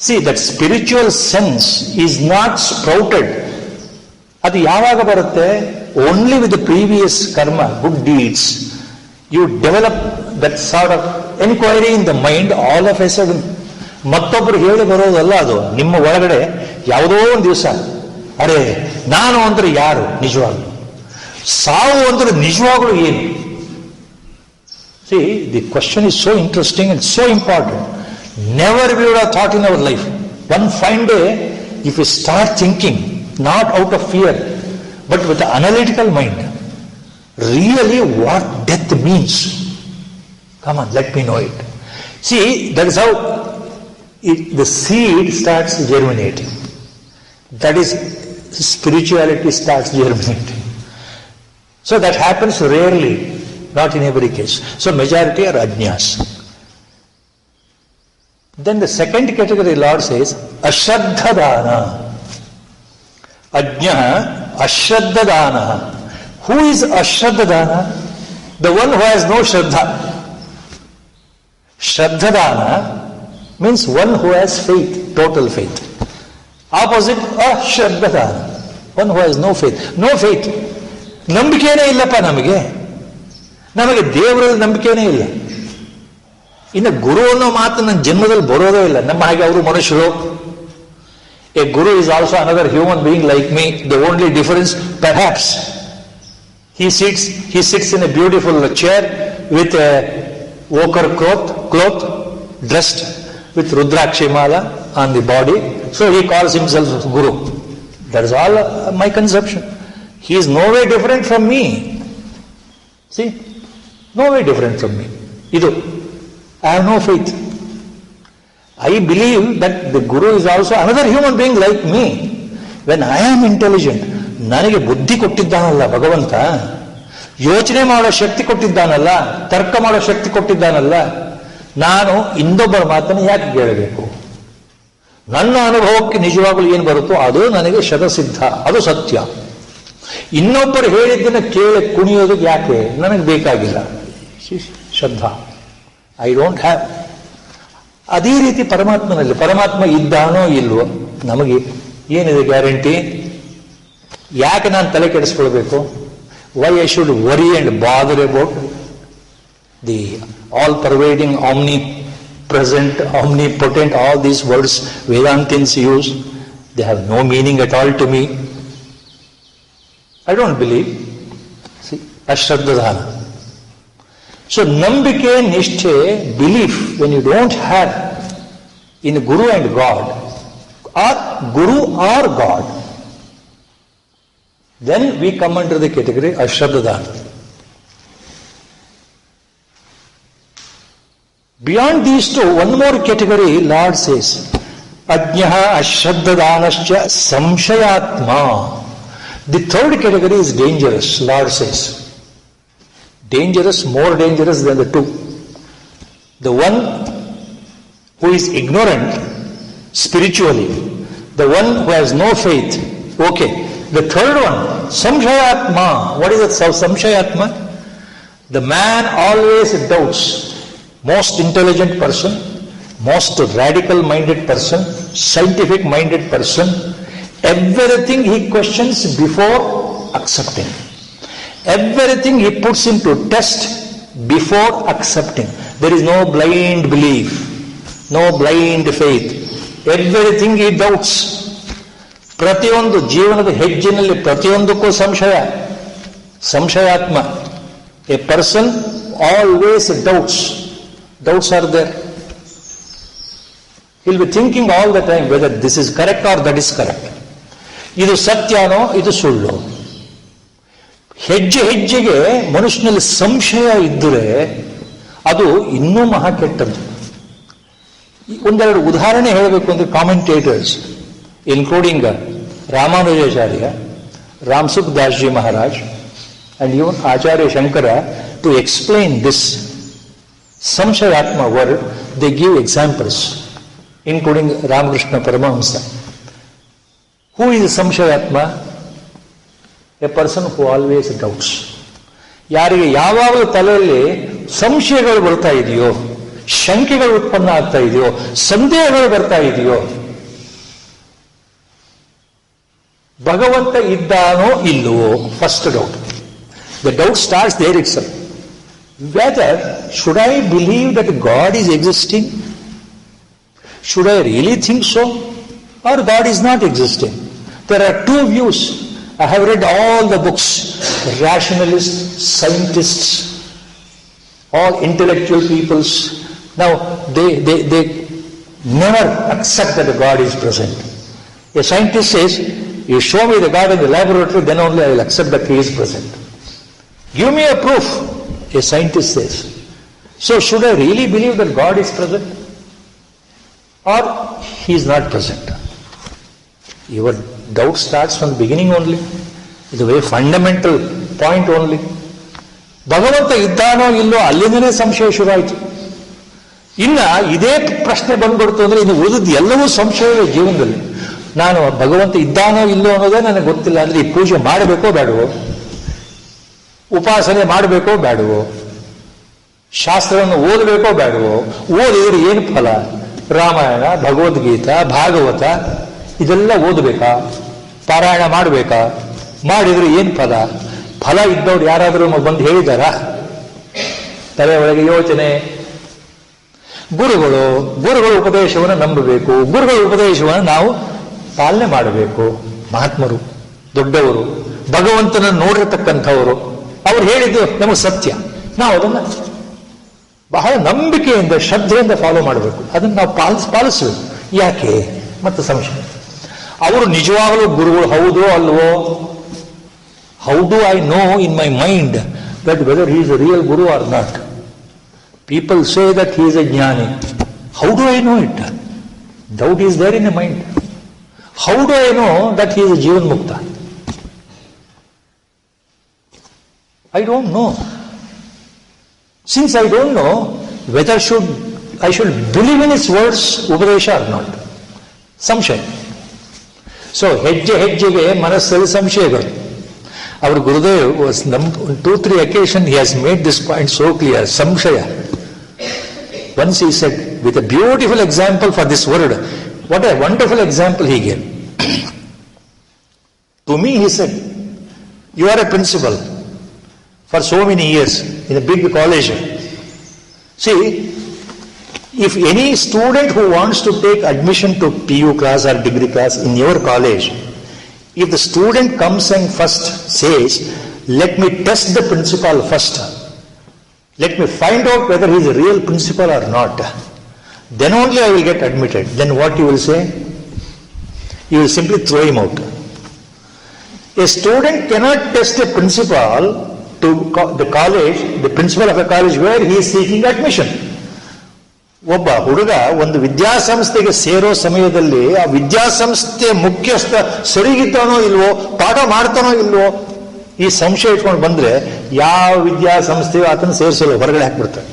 See, that spiritual sense is not sprouted. ಅದು ಯಾವಾಗ ಬರುತ್ತೆ? Only with the previous karma, good deeds. You develop that sort of enquiry in the mind all of a sudden. ಮತ್ತೊಬ್ಬರು ಹೇಳಿ ಬರೋದಲ್ಲ ಅದು, ನಿಮ್ಮ ಒಳಗಡೆ ಯಾವುದೋ ಒಂದು ದಿವಸ, ಅರೆ ನಾನು ಅಂದ್ರೆ ಯಾರು ನಿಜವಾಗ್ಲು, ಸಾವು ಅಂದ್ರೆ ನಿಜವಾಗ್ಲು ಏನು? See, the question is so interesting and so important. Never we would have thought in our life. One fine day, if you start thinking, not out of fear, but with an analytical mind, really what death means. Come on, let me know it. See, that is how the seed starts germinating. That is, spirituality starts germinating. So that happens rarely, not in every case. So majority are ajñas. Then the second category, Lord says, ashraddhadana. Ajna, ashraddhadana. Who is ashraddhadana? The one who has no shraddha. Shraddhadana means one who has faith, total faith. Opposite ಅಶ್ರದ್ಧಾನ, one who has no faith. No faith, ನಂಬಿಕೆನೇ ಇಲ್ಲಪ್ಪ ನಮಗೆ ದೇವರಲ್ಲಿ ನಂಬಿಕೆನೇ ಇಲ್ಲ. ಇನ್ನು ಗುರು ಅನ್ನೋ ಮಾತು ನನ್ನ ಜನ್ಮದಲ್ಲಿ ಬರೋದೇ ಇಲ್ಲ. ನಮ್ಮ ಹಾಗೆ ಅವರು ಮನುಷ್ಯರು. A Guru is also another human being like me. The only difference, perhaps, he sits in a beautiful chair with a ochre cloth, dressed with Rudrakshi mala on the body. So he calls himself Guru. That is all my conception. He is no way different from me. See? No way different from me. I have no faith. I believe that the Guru is also another human being like me. When I am intelligent, ನನಗೆ ಬುದ್ಧಿ ಕೊಟ್ಟಿದ್ದಾನಲ್ಲ ಭಗವಂತ, ಯೋಚನೆ ಮಾಡೋ ಶಕ್ತಿ ಕೊಟ್ಟಿದ್ದಾನಲ್ಲ, ತರ್ಕ ಮಾಡೋ ಶಕ್ತಿ ಕೊಟ್ಟಿದ್ದಾನಲ್ಲ, ನಾನು ಇನ್ನೊಬ್ಬರ ಮಾತನ್ನು ಯಾಕೆ ಕೇಳಬೇಕು? ನನ್ನ ಅನುಭವಕ್ಕೆ ನಿಜವಾಗಲೂ ಏನು ಬರುತ್ತೋ ಅದು ನನಗೆ ಶತಸಿದ್ಧ, ಅದು ಸತ್ಯ. ಇನ್ನೊಬ್ಬರು ಹೇಳಿದ್ದನ್ನು ಕೇಳಿ ಕುಣಿಯೋದಕ್ಕೆ ಯಾಕೆ? ನನಗೆ ಬೇಕಾಗಿಲ್ಲ. ಶ್ರದ್ಧಾ ಐ ಡೋಂಟ್ ಹ್ಯಾವ್. ಅದೇ ರೀತಿ ಪರಮಾತ್ಮನಲ್ಲಿ, ಪರಮಾತ್ಮ ಇದ್ದಾನೋ ಇಲ್ವೋ ನಮಗೆ ಏನಿದೆ ಗ್ಯಾರಂಟಿ? ಯಾಕೆ ನಾನು ತಲೆ ಕೆಡಿಸ್ಕೊಳ್ಬೇಕು? Why I should worry and bother about the all pervading, omni present, omni potent, all these words Vedantins use, they have no meaning at all to me. I don't believe. ಅಶ್ರದ್ಧಾನ. So, ನಂಬಿಕೆ, ನಿಷ್ಠೆ, belief, when you don't have in Guru and God, or Guru or God, then we come under the category Ashraddhadana. Beyond these two, one more category, Lord says, Ajnaha Ashraddhadanascha Samshayatma. The third category is dangerous, Lord says. Dangerous, more dangerous than the two. The one who is ignorant spiritually, the one who has no faith, okay. The third one, Samshayatma. What is it, Samshayatma? The man always doubts. Most intelligent person, most radical minded person, scientific minded person, everything he questions before accepting. Everything he puts into test before accepting. There is no blind belief, no blind faith. Everything he doubts. ಪ್ರತಿಯೊಂದು ಜೀವನದ ಹೆಜ್ಜೆನಲ್ಲಿ ಪ್ರತಿಯೊಂದಕ್ಕೂ ಸಂಶಯ. ಸಂಶಯಾತ್ಮ. A person always doubts. Doubts are there. He'll be thinking all the time whether this is correct or that is correct. ಇದು ಸತ್ಯನೋ ಇದು ಸುಳ್ಳು. ಹೆಜ್ಜೆ ಹೆಜ್ಜೆಗೆ ಮನುಷ್ಯನಲ್ಲಿ ಸಂಶಯ ಇದ್ದರೆ ಅದು ಇನ್ನೂ ಮಹಾ ಕೆಟ್ಟದ್ದು. ಒಂದೆರಡು ಉದಾಹರಣೆ ಹೇಳಬೇಕು ಅಂದರೆ commentators including Ramanujacharya, Ramsukh Das ji Maharaj and even Acharya Shankara, to explain this ಸಂಶಯಾತ್ಮ word, they give examples including Ramakrishna Paramahamsa. Who is ಸಂಶಯಾತ್ಮ? A person who always doubts. ಯಾರಿಗೆ ಯಾವಾಗಲೂ ತಲೆಯಲ್ಲಿ ಸಂಶಯಗಳು ಬರ್ತಾ ಇದೆಯೋ, ಶಂಕೆಗಳು ಉತ್ಪನ್ನ ಆಗ್ತಾ ಇದೆಯೋ, ಸಂದೇಹಗಳು ಬರ್ತಾ ಇದೆಯೋ, ಭಗವಂತ ಇದ್ದಾನೋ ಇಲ್ಲವೋ, first doubt. The doubt starts there itself. Whether should I believe that God is existing? Should I really think so? Or God is not existing? There are two views. I have read all the books, rationalists, scientists, all intellectual peoples. Now, they never accept that God is present. A scientist says, you show me the God in the laboratory, then only I will accept that He is present. Give me a proof, a scientist says. So, should I really believe that God is present? Or He is not present? Your doubt starts from the beginning only. It's a very fundamental point only. ಭಗವಂತ ಇದ್ದಾನೋ ಇಲ್ಲೋ ಅಲ್ಲಿಂದನೇ ಸಂಶಯ ಶುರು ಆಯಿತು. ಇನ್ನ ಇದೇ ಪ್ರಶ್ನೆ ಬಂದ್ಬಿಡ್ತು ಅಂದ್ರೆ ಇನ್ನು ಉಳಿದು ಎಲ್ಲವೂ ಸಂಶಯವೇ ಜೀವನದಲ್ಲಿ. ನಾನು ಭಗವಂತ ಇದ್ದಾನೋ ಇಲ್ಲೋ ಅನ್ನೋದೇ ನನಗೆ ಗೊತ್ತಿಲ್ಲ ಅಂದ್ರೆ ಈ ಪೂಜೆ ಮಾಡಬೇಕೋ ಬೇಡವೋ, ಉಪಾಸನೆ ಮಾಡಬೇಕೋ ಬೇಡವೋ, ಶಾಸ್ತ್ರವನ್ನು ಓದಬೇಕೋ ಬೇಡವೋ, ಓದಿದ್ರೆ ಏನು ಫಲ? ರಾಮಾಯಣ, ಭಗವದ್ಗೀತಾ, ಭಾಗವತ ಇದೆಲ್ಲ ಓದಬೇಕಾ, ಪಾರಾಯಣ ಮಾಡಬೇಕಾ, ಮಾಡಿದ್ರೆ ಏನು ಫಲ? ಫಲ ಇದ್ದವ್ರು ಯಾರಾದರೂ ಬಂದು ಹೇಳಿದಾರಾ? ತಲೆ ಒಳಗೆ ಯೋಚನೆ. ಗುರುಗಳು ಉಪದೇಶವನ್ನು ನಂಬಬೇಕು, ಗುರುಗಳ ಉಪದೇಶವನ್ನು ನಾವು ಪಾಲನೆ ಮಾಡಬೇಕು. ಮಹಾತ್ಮರು, ದೊಡ್ಡವರು, ಭಗವಂತನನ್ನು ನೋಡಿರತಕ್ಕಂಥವರು, ಅವ್ರು ಹೇಳಿದ್ದು ನಮಗೆ ಸತ್ಯ. ನಾವು ಅದನ್ನು ಬಹಳ ನಂಬಿಕೆಯಿಂದ, ಶ್ರದ್ಧೆಯಿಂದ ಫಾಲೋ ಮಾಡಬೇಕು. ಅದನ್ನು ನಾವು ಪಾಲಿಸಬೇಕು. ಯಾಕೆ? ಮತ್ತು ಸಂಶಯ. ಅವರು ನಿಜವಾಗಲೂ ಗುರುಗಳು ಹೌದೋ ಅಲ್ವೋ? How do I know in my mind that whether he is a real guru or not? People say that he is a jnani. How do I know it? Doubt is there in the mind. How do I know that he is a Jivan Mukta? I don't know. Since I don't know whether I should believe in his words, Upadesha or not. Samshaya. So, ಹೆಜ್ಜೆಗೆ ಮನಸ್ಸಲ್ಲಿ ಸಂಶಯಗಳು. Our Gurudev was 2-3 occasions he has made this point so clear. Samshaya. Once he said, with a beautiful example for this word, what a wonderful example he gave. To me, he said, you are a principal for so many years in a big college. See, if any student who wants to take admission to PU class or degree class in your college, if the student comes and first says, let me test the principal first, let me find out whether he is a real principal or not, then only I will get admitted. Then what you will say? You will simply throw him out. A student cannot test a principal to the college, the principal of a college where he is seeking admission. ಒಬ್ಬ ಹುಡುಗ ಒಂದು ವಿದ್ಯಾಸಂಸ್ಥೆಗೆ ಸೇರೋ ಸಮಯದಲ್ಲಿ ಆ ವಿದ್ಯಾಸಂಸ್ಥೆ ಮುಖ್ಯಸ್ಥ ಸರಿಗಿದ್ದಾನೋ ಇಲ್ವೋ, ಪಾಠ ಮಾಡ್ತಾನೋ ಇಲ್ವೋ, ಈ ಸಂಶಯ ಇಟ್ಕೊಂಡು ಬಂದ್ರೆ ಯಾವ ವಿದ್ಯಾಸಂಸ್ಥೆಯು ಆತನ ಸೇರಿಸಲು ಹೊರಗಡೆ ಹಾಕ್ಬಿಡ್ತಾರೆ.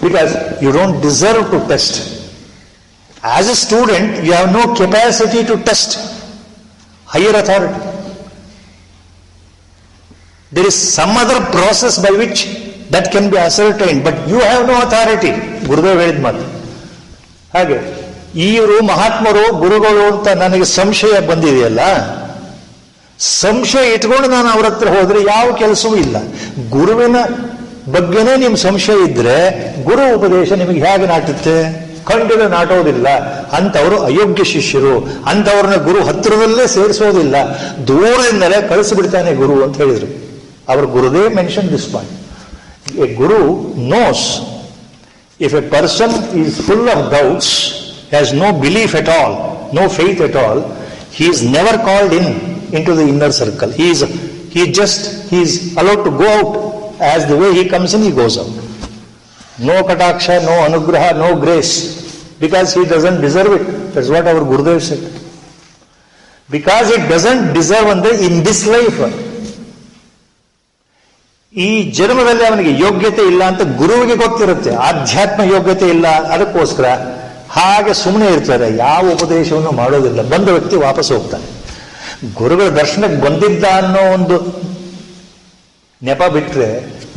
Because you don't deserve to test. As a student you have no capacity to test higher authority. There is some other process by which that can be ascertained, but you have no authority. Gurudev ಹೇಳಿದ ಮಾತು ಹಾಗೆ. ಇವರು ಮಹಾತ್ಮರು, ಗುರುಗಳು ಅಂತ ನನಗೆ ಸಂಶಯ ಬಂದಿದೆಯಲ್ಲ, ಸಂಶಯ ಇಟ್ಕೊಂಡು ನಾನು ಅವ್ರ ಹತ್ರ ಹೋದ್ರೆ ಯಾವ ಕೆಲಸವೂ ಇಲ್ಲ. ಗುರುವಿನ ಬಗ್ಗೆನೇ ನಿಮ್ ಸಂಶಯ ಇದ್ರೆ ಗುರು ಉಪದೇಶ ನಿಮಗೆ ಹೇಗೆ ನಾಟುತ್ತೆ? ಖಂಡಿತ ನಾಟೋದಿಲ್ಲ. ಅಂತವರು ಅಯೋಗ್ಯ ಶಿಷ್ಯರು, ಅಂತವ್ರನ್ನ ಗುರು ಹತ್ತಿರದಲ್ಲೇ ಸೇರಿಸೋದಿಲ್ಲ, ದೂರದಿಂದಲೇ ಕಳಿಸಿಬಿಡ್ತಾನೆ ಗುರು ಅಂತ ಹೇಳಿದ್ರು. ಅವ್ರ Gurudev mention this point. A guru knows if a person is full of doubts, has no belief at all, no faith at all, he is never called into the inner circle. He is allowed to go out as the way he comes in, he goes out. No kataksha, no anugraha, no grace, because he doesn't deserve it. That's what our Gurudev said. Because it doesn't deserve in this life. ಈ ಜನ್ಮದಲ್ಲಿ ಅವನಿಗೆ ಯೋಗ್ಯತೆ ಇಲ್ಲ ಅಂತ ಗುರುವಿಗೆ ಗೊತ್ತಿರುತ್ತೆ, ಆಧ್ಯಾತ್ಮ ಯೋಗ್ಯತೆ ಇಲ್ಲ, ಅದಕ್ಕೋಸ್ಕರ ಹಾಗೆ ಸುಮ್ಮನೆ ಇರ್ತಾರೆ, ಯಾವ ಉಪದೇಶವನ್ನು ಮಾಡೋದಿಲ್ಲ. ಬಂದ ವ್ಯಕ್ತಿ ವಾಪಸ್ ಹೋಗ್ತಾನೆ. ಗುರುಗಳ ದರ್ಶನಕ್ಕೆ ಬಂದಿದ್ದ ಅನ್ನೋ ಒಂದು ನೆಪ ಬಿಟ್ರೆ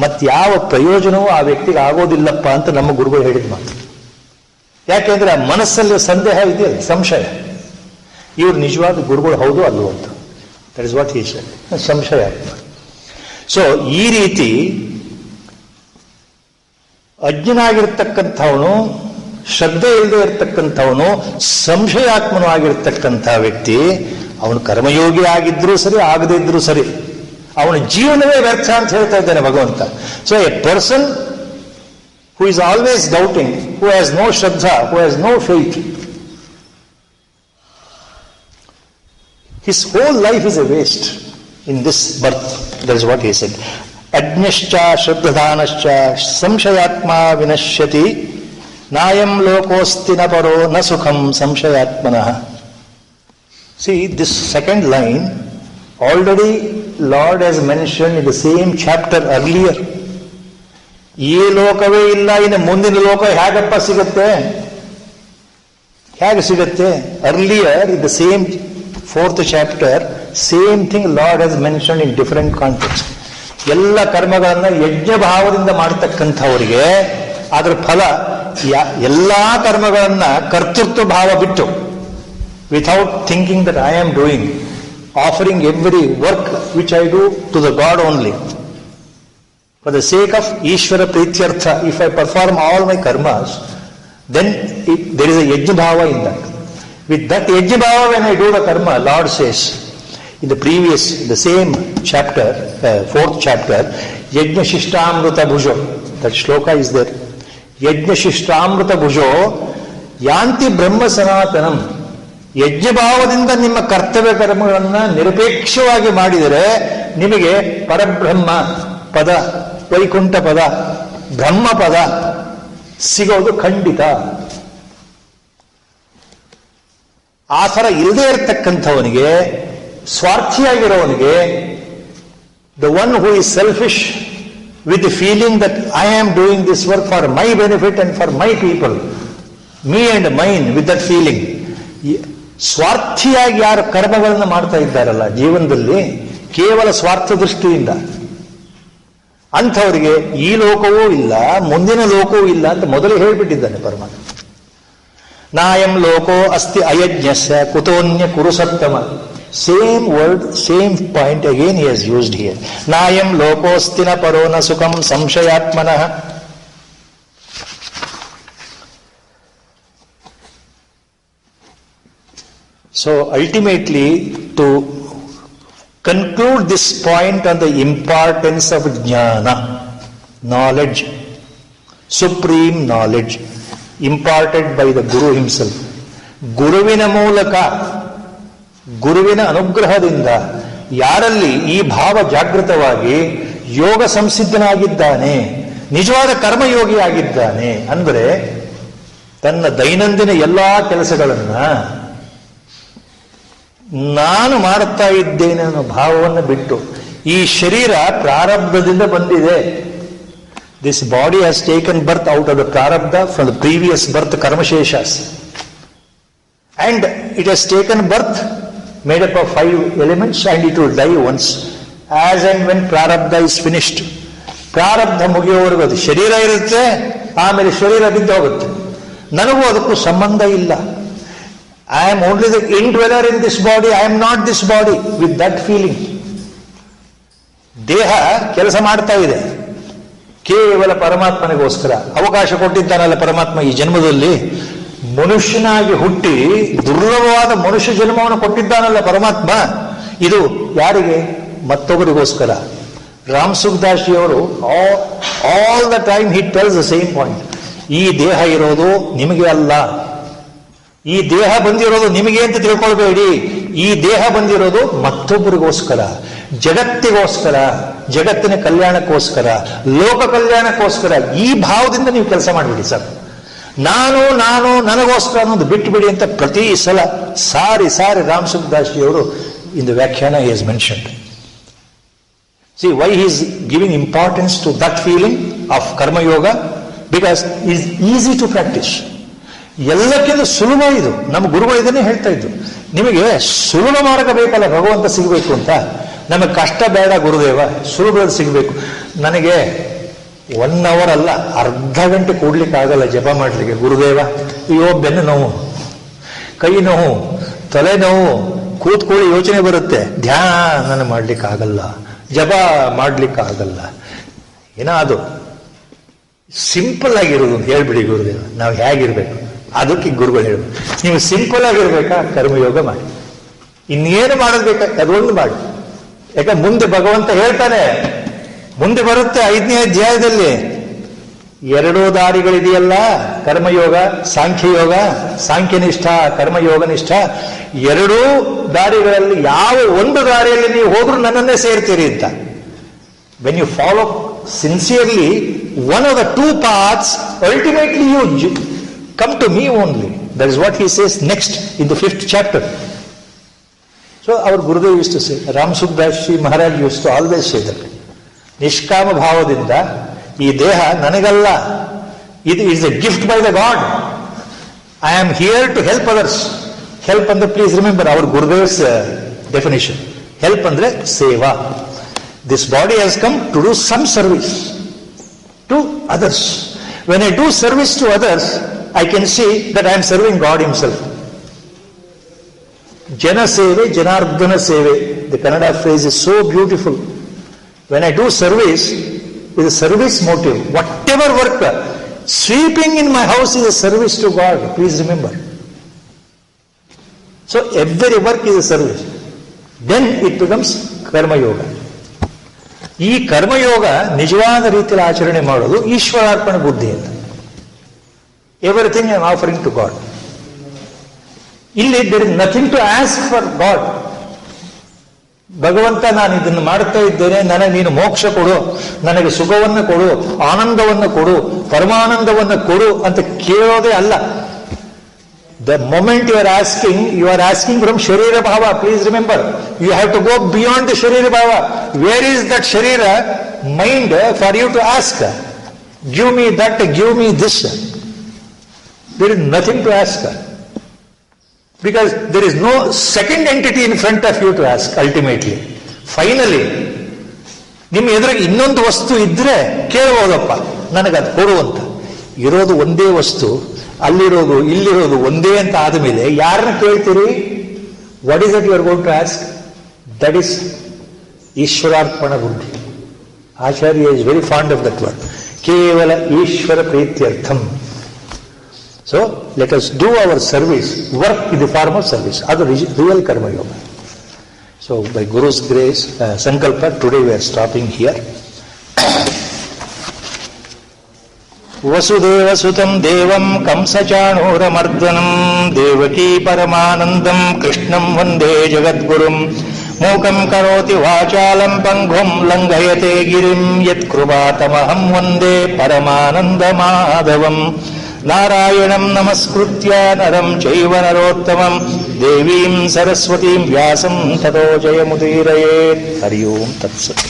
ಮತ್ಯಾವ ಪ್ರಯೋಜನವೂ ಆ ವ್ಯಕ್ತಿಗೆ ಆಗೋದಿಲ್ಲಪ್ಪ ಅಂತ ನಮ್ಮ ಗುರುಗಳು ಹೇಳಿದ ಮಾತು. ಯಾಕೆಂದ್ರೆ ಆ ಮನಸ್ಸಲ್ಲಿ ಸಂದೇಹ ಇದೆಯಲ್ಲ, ಸಂಶಯ. ಇವ್ರು ನಿಜವಾದ ಗುರುಗಳು ಹೌದು ಅಲ್ವೋ ಅಂತ. That is what he said. ಸಂಶಯ. ಸೊ ಈ ರೀತಿ ಅಜ್ಞನಾಗಿರ್ತಕ್ಕಂಥವನು, ಶ್ರದ್ಧೆ ಇಲ್ಲದೆ ಇರತಕ್ಕಂಥವನು, ಸಂಶಯಾತ್ಮನು ಆಗಿರ್ತಕ್ಕಂಥ ವ್ಯಕ್ತಿ, ಅವನು ಕರ್ಮಯೋಗಿ ಆಗಿದ್ರೂ ಸರಿ, ಆಗದೇ ಇದ್ರೂ ಸರಿ, ಅವನ ಜೀವನವೇ ವ್ಯರ್ಥ ಅಂತ ಹೇಳ್ತಾ ಇದ್ದಾನೆ ಭಗವಂತ. So a person who is always doubting, who has no shraddha, who has no faith, his whole life is a waste in this birth. That is what he said. Ajnascha shraddhadanascha samshayatma vinashyati nayam lokosti na paro na sukham samshayatmanah. See, this second line already Lord has mentioned in the same chapter earlier. ಈ ಲೋಕವೇ ಇಲ್ಲ, ಇನ್ನು ಮುಂದಿನ ಲೋಕ ಹೇಗಪ್ಪ ಸಿಗುತ್ತೆ? ಹೇಗೆ ಸಿಗುತ್ತೆ? Earlier in the same 4th chapter, same thing Lord has mentioned in different contexts. ಎಲ್ಲ ಕರ್ಮಗಳನ್ನ ಯಜ್ಞ ಭಾವದಿಂದ ಮಾಡತಕ್ಕಂಥವರಿಗೆ ಅದರ ಫಲ, ಎಲ್ಲಾ ಕರ್ಮಗಳನ್ನ ಕರ್ತೃತ್ವ ಭಾವ ಬಿಟ್ಟು without thinking that I am doing, offering every work which I do to the God only. For the sake of Ishvara Prityartha, if I perform all my karmas, then there is a yajna bhava in that. With that yajna bhava, when I do the karma, Lord says, in the same chapter, 4th chapter, Yajna Shishtamruta Bhujo, that shloka is there. Yajna Shishtamruta Bhujo, Yanti Brahma Sanatanam. ಯಜ್ಞ ಭಾವದಿಂದ ನಿಮ್ಮ ಕರ್ತವ್ಯ ಕರ್ಮಗಳನ್ನು ನಿರಪೇಕ್ಷವಾಗಿ ಮಾಡಿದರೆ ನಿಮಗೆ ಪರಬ್ರಹ್ಮ ಪದ, ವೈಕುಂಠ ಪದ, ಬ್ರಹ್ಮ ಪದ ಸಿಗೋದು ಖಂಡಿತ. ಆ ಥರ ಇಲ್ಲದೆ ಇರತಕ್ಕಂಥವನಿಗೆ, ಸ್ವಾರ್ಥಿಯಾಗಿರೋವನಿಗೆ, the one who is selfish with the feeling that I am doing this work for my benefit and for my people, me and mine, with that feeling, ಸ್ವಾರ್ಥಿಯಾಗಿ ಯಾರು ಕರ್ಮಗಳನ್ನು ಮಾಡ್ತಾ ಇದ್ದಾರಲ್ಲ ಜೀವನದಲ್ಲಿ, ಕೇವಲ ಸ್ವಾರ್ಥ ದೃಷ್ಟಿಯಿಂದ, ಅಂಥವರಿಗೆ ಈ ಲೋಕವೂ ಇಲ್ಲ, ಮುಂದಿನ ಲೋಕವೂ ಇಲ್ಲ ಅಂತ ಮೊದಲೇ ಹೇಳಿಬಿಟ್ಟಿದ್ದಾನೆ ಪರಮಾತ್ಮ. ನಾಯಂ ಲೋಕೋ ಅಸ್ತಿ ಅಯಜ್ಞಸ್ಯ ಕುತೋನ್ಯ ಕುರುಸತ್ತಮ. Same word, same point again he has used here. ನಾಯಂ ಲೋಕೋಸ್ತಿನ ಪರೋನ ಸುಖಂ ಸಂಶಯಾತ್ಮನಃ. So ultimately, to conclude this point on the importance of jnana, knowledge, supreme knowledge, imparted by the Guru himself. ಗುರುವಿನ ಮೂಲಕ, ಗುರುವಿನ ಅನುಗ್ರಹದಿಂದ ಯಾರಲ್ಲಿ ಈ ಭಾವ ಜಾಗೃತವಾಗಿ ಯೋಗ ಸಂಸಿದ್ಧನಾಗಿದ್ದಾನೆ, ನಿಜವಾದ ಕರ್ಮಯೋಗಿಯಾಗಿದ್ದಾನೆ ಅಂದರೆ, ತನ್ನ ದೈನಂದಿನ ಎಲ್ಲಾ ಕೆಲಸಗಳನ್ನ ನಾನು ಮಾಡುತ್ತಾ ಇದ್ದೇನೆ ಅನ್ನೋ ಭಾವವನ್ನು ಬಿಟ್ಟು, ಈ ಶರೀರ ಪ್ರಾರಬ್ಧದಿಂದ ಬಂದಿದೆ, this body has taken birth out of the prarabdha from the previous birth ಕರ್ಮಶೇಷಸ್, and it has taken birth made up of 5 elements and it will die once as and when prarabdha is finished. ಪ್ರಾರಬ್ಧ ಮುಗಿಯುವವರೆಗೂ ಅದು ಶರೀರ ಇರುತ್ತೆ, ಆಮೇಲೆ ಶರೀರ ಬಿದ್ದು ಹೋಗುತ್ತೆ. ನನಗೂ ಅದಕ್ಕೂ ಸಂಬಂಧ ಇಲ್ಲ. I am only the indweller in this body, I am not this body, with that feeling. ದೇಹ ಕೆಲಸ ಮಾಡ್ತಾ ಇದೆ ಕೇವಲ ಪರಮಾತ್ಮನಿಗೋಸ್ಕರ. ಅವಕಾಶ ಕೊಟ್ಟಿದ್ದಾನಲ್ಲ ಪರಮಾತ್ಮ ಈ ಜನ್ಮದಲ್ಲಿ, ಮನುಷ್ಯನಾಗಿ ಹುಟ್ಟಿ ದುರ್ಲಭವಾದ ಮನುಷ್ಯ ಜನ್ಮವನ್ನು ಕೊಟ್ಟಿದ್ದಾನಲ್ಲ ಪರಮಾತ್ಮ. ಇದು ಯಾರಿಗೆ? ಮತ್ತೊಬ್ಬರಿಗೋಸ್ಕರ. ರಾಮ್ ಸುಖದಾಸಿಯವರು all the time he tells the same point. ಈ ದೇಹ ಇರೋದು ನಿಮಗೆ ಅಲ್ಲ, ಈ ದೇಹ ಬಂದಿರೋದು ನಿಮಗೆ ಅಂತ ತಿಳ್ಕೊಳ್ಬೇಡಿ. ಈ ದೇಹ ಬಂದಿರೋದು ಮತ್ತೊಬ್ಬರಿಗೋಸ್ಕರ, ಜಗತ್ತಿಗೋಸ್ಕರ, ಜಗತ್ತಿನ ಕಲ್ಯಾಣಕ್ಕೋಸ್ಕರ, ಲೋಕ ಕಲ್ಯಾಣಕ್ಕೋಸ್ಕರ. ಈ ಭಾವದಿಂದ ನೀವು ಕೆಲಸ ಮಾಡಿಬಿಡಿ ಸರ್. ನಾನು ನಾನು ನನಗೋಸ್ಕರ ಅನ್ನೋದು ಬಿಟ್ಟುಬಿಡಿ ಅಂತ ಪ್ರತಿ ಸಲ ಸಾರಿ ಸಾರಿ Ram ಸುಖದಾಸಿಯವರು in the vyakhyana he has mentioned. See why he is giving importance to that feeling of karmayoga, because it is easy to practise. ಎಲ್ಲಕ್ಕಿಂತ ಸುಲಭ ಇದು. ನಮ್ಮ ಗುರುಗಳು ಇದನ್ನೇ ಹೇಳ್ತಾ ಇದ್ರು, ನಿಮಗೆ ಸುಲಭ ಮಾರ್ಗ ಬೇಕಲ್ಲ ಭಗವಂತ ಸಿಗಬೇಕು ಅಂತ. ನಮಗೆ ಕಷ್ಟ ಬೇಡ ಗುರುದೇವ, ಸುಲಭದಲ್ಲಿ ಸಿಗಬೇಕು. ನನಗೆ 1 hour ಅಲ್ಲ, ಅರ್ಧ ಗಂಟೆ ಕೂಡ್ಲಿಕ್ಕೆ ಆಗಲ್ಲ ಜಪ ಮಾಡಲಿಕ್ಕೆ ಗುರುದೇವ. ಅಯ್ಯೋ ಬೆನ್ನು ನೋವು, ಕೈ ನೋವು, ತಲೆ ನೋವು, ಕೂತ್ಕೊಳ್ಳಿ ಯೋಚನೆ ಬರುತ್ತೆ, ಧ್ಯಾನ ಮಾಡ್ಲಿಕ್ಕೆ ಆಗಲ್ಲ, ಜಪ ಮಾಡ್ಲಿಕ್ಕೆ ಆಗಲ್ಲ. ಏನೋ ಅದು ಸಿಂಪಲ್ ಆಗಿರೋದು ಹೇಳ್ಬಿಡಿ ಗುರುದೇವ, ನಾವು ಹೇಗಿರ್ಬೇಕು ಅದಕ್ಕೆ ಗುರುಗಳು ಹೇಳಬೇಕು. ನೀವು ಸಿಂಪಲ್ ಆಗಿರ್ಬೇಕಾ, ಕರ್ಮಯೋಗ ಮಾಡಿ. ಇನ್ನೇನು ಮಾಡೋದು ಬೇಕಾ ಅದೊಂದು ಮಾಡಿ. ಯಾಕೆ ಮುಂದೆ ಭಗವಂತ ಹೇಳ್ತಾನೆ, ಮುಂದೆ ಬರುತ್ತೆ 5ನೇ ಅಧ್ಯಾಯದಲ್ಲಿ 2 ದಾರಿಗಳಿದೆಯಲ್ಲ, ಕರ್ಮಯೋಗ, ಸಾಂಖ್ಯಯೋಗ, ಸಾಂಖ್ಯನಿಷ್ಠ, ಕರ್ಮಯೋಗನಿಷ್ಠ. 2 ದಾರಿಗಳಲ್ಲಿ ಯಾವ ಒಂದು ದಾರಿಯಲ್ಲಿ ನೀವು ಹೋದ್ರೂ ನನ್ನನ್ನೇ ಸೇರ್ತೀರಿ ಅಂತ. When you follow sincerely one of the 2 paths, ultimately you come to me only. That is what he says next in the 5th chapter. So our Gurudev used to say, Ram Sukhdas Ji Maharaj used to always say that. ನಿಷ್ಕಾಮ ಭಾವದಿಂದ ಈ ದೇಹ ನನಗಲ್ಲ, ಇದು is a gift by the God. I am here to help others. Help ಅಂದ್ರೆ please remember our Gurudev's definition. Help ಅಂದ್ರೆ ಸೇವಾ. This body has come to do some service to others. When I do service to others, I can see that I am serving God himself. Janaseve, Janardana Seve. The Kannada phrase is so beautiful. When I do service, with a service motive, whatever work, sweeping in my house is a service to God, please remember. So every work is a service. Then it becomes Karma Yoga. ಈ ಕರ್ಮಯೋಗ ನಿಜವಾದ ರೀತಿಯಲ್ಲಿ ಆಚರಣೆ ಮಾಡೋದು ಈಶ್ವರಾರ್ಪಣ ಬುದ್ಧಿ ಅಂತ. Everything I am offering to God. ಇಲ್ಲಿ there is nothing to ask for God. ಭಗವಂತ, ನಾನು ಇದನ್ನು ಮಾಡ್ತಾ ಇದ್ದೇನೆ, ನನಗೆ ನೀನು ಮೋಕ್ಷ ಕೊಡು, ನನಗೆ ಸುಖವನ್ನು ಕೊಡು, ಆನಂದವನ್ನು ಕೊಡು, ಪರಮಾನಂದವನ್ನು ಕೊಡು ಅಂತ ಕೇಳೋದೇ ಅಲ್ಲ. The moment you are asking from Sharira Bhava. Please remember, you have to go beyond the Sharira Bhava. Where is that Sharira mind for you to ask? Give me that, give me this. There is nothing to ask. Because there is no second entity in front of you to ask ultimately. Finally, ನಿಮ್ಮ ಎದುರಿಗೆ ಇನ್ನೊಂದು ವಸ್ತು ಇದ್ರೆ ಕೇಳಬಹುದಪ್ಪ, ನನಗದು ಕೊಡು ಅಂತ. ಇರೋದು ಒಂದೇ ವಸ್ತು, ಅಲ್ಲಿರೋದು ಇಲ್ಲಿರೋದು ಒಂದೇ ಅಂತ ಆದಮೇಲೆ ಯಾರನ್ನ ಕೇಳ್ತೀರಿ? What is that you are going to ask? That is ಈಶ್ವರಾರ್ಪಣ ಬುದ್ಧಿ. Acharya is very fond of that word. ಕೇವಲ ಈಶ್ವರ ಪ್ರೀತ್ಯರ್ಥಂ. So let us do our service, work in the form of service. ಅದು ರಿಯಲ್ ಕರ್ಮಯೋಗ. ಸೊ ಬೈ ಗುರುಸ್ ಗ್ರೇಸ್ ಸಂಕಲ್ಪ, today we are stopping here. ವಸುದೇವಸುತಂ ದೇವಂ ಕಂಸಚಾಣೂರಮರ್ದನಂ ದೇವಕೀ ಪರಮಾನಂದಂ ಕೃಷ್ಣಂ ವಂದೇ ಜಗದ್ಗುರುಂ. ಮೂಕಂ ಕರೋತಿ ವಾಚಾಲಂ ಪಂಗುಂ ಲಂಘಯತೆ ಗಿರಿಂ ಯತ್ಕೃಪಾತಮಹಂ ವಂದೇ ಪರಮಾನಂದ ಮಾಧವಂ. ನಾರಾಯಣಂ ನಮಸ್ಕೃತ್ಯ ನರಂ ಚೈವ ನರೋತ್ತಮಂ ದೇವೀಂ ಸರಸ್ವತೀಂ ವ್ಯಾಸಂ ತತೋ ಜಯಮುದೀರಯೇತ್. ಹರಿ ಓಂ ತತ್ಸತ್.